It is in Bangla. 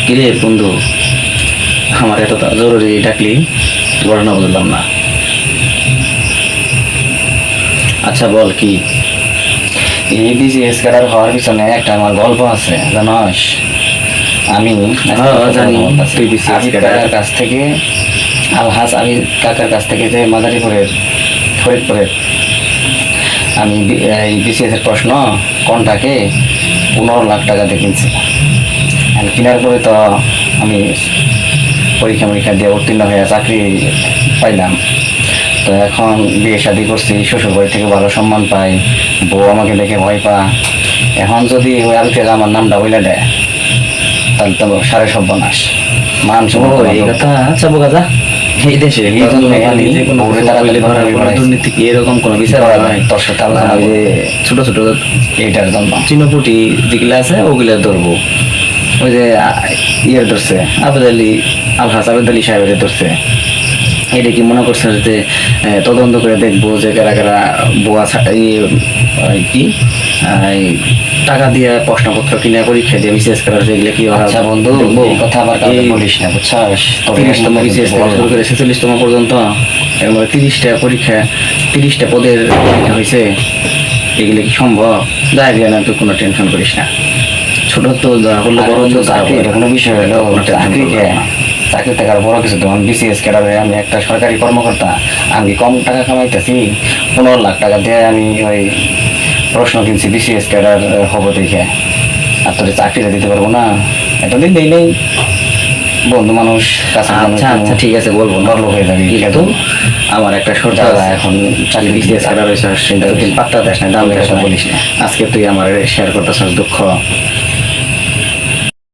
কিরে বন্ধু, আমার এত জরুরি ডাকলি, ঘটনা বুঝলাম না। আচ্ছা বল কি? এই বিসিএস ক্যাডার হওয়ার পিছনে একটা আমার গল্প আছে জানোস। আমি জানি, তুই BCS আবিদ ক্যাডার। কাকার কাছ থেকে আলহাজ আবিদ কাকার কাছ থেকে যে মাদারীপুরের ফরিদপুরের আমি এই বিসিএস এর প্রশ্ন কোনটাকে 15 লাখ টাকা দিয়ে কিনছি। আর কেনার পরে তো আমি পরীক্ষা দিয়ে উত্তীর্ণ হয়ে চাকরি পাইলাম। তো এখন বিয়ে শাদি করছি, শ্বশুর বাড়ি থেকে ভালো সম্মান পাই, বউ আমাকে দেখে ভয় পা। এখন যদি ওই আবিদ আমার নামটা বলে দেয় তাহলে তো সাড়ে সর্বনাশ, মান সম্মান এই কথা। আচ্ছা বোকা যা, এই দেশে এই জন্য আমি যে কোনো ওরে কিছু টাকা বললে ধরা ধরা, পড়ে দুর্নীতি কি এরকম কোনো বিচার করা হয়? যায়, তোর সাথে আলোচনা ওই যে করবো। ছোট ছোট এইটার জন্য চিনপুটি যেগুলো আছে ওগুলো ধরবো। ওই যে ইয়ের ধরছে আবেদ আলী, আলহাজ আবেদ আলী সাহেবের ধরছে। এটা কি মনে করছে যে তদন্ত করে দেখবো যে কারা কারা বুয়া কি এই টাকা দিয়ে প্রশ্নপত্র কিনে পরীক্ষা দিয়ে বিশেষ করার যেগুলো কি ওরা আচ্ছা বন্ধু, দেখবো। এই কথা আবার কাউকে এই বলিস না বুঝছাস। তোর 30তম এরকম বিসিএস থেকে শুরু করে 46তম পর্যন্ত এর মধ্যে 30টা পরীক্ষা, 30টা পদের পরীক্ষা হয়েছে। এগুলো কি সম্ভব? যাই দিয়ে না, তুই কোনো টেনশন করিস না। ছোট তো যা হলো, বড় তো যা চাকরি, এটা কোনো বিষয় হলো চাকরি কে? চাকরি থেকে আর বড় কিছু তোমার বিসিএস ক্যাডারে আমি একটা সরকারি কর্মকর্তা। আমি কম টাকা কামাইতেছি, 15 লাখ টাকা দিয়ে আমি ওই প্রশ্ন কিনছি বিসিএস ক্যাডার হবো দেখে। আর তোর চাকরিটা দিতে পারবো না, এতদিন দিই নেই। বন্ধু মানুষ, কাছে আচ্ছা আচ্ছা ঠিক আছে, বলবো না। বড় হয়ে যাবি কিন্তু আমার একটা শর্ত দাদা, আছে। এখন চাকরি বিসিএস দিতে করার হয়েছে, এতদিন পাত্তা দেস না, দাম দেস না, বলিস না। আজকে তুই আমার শেয়ার করতেছিস দুঃখ।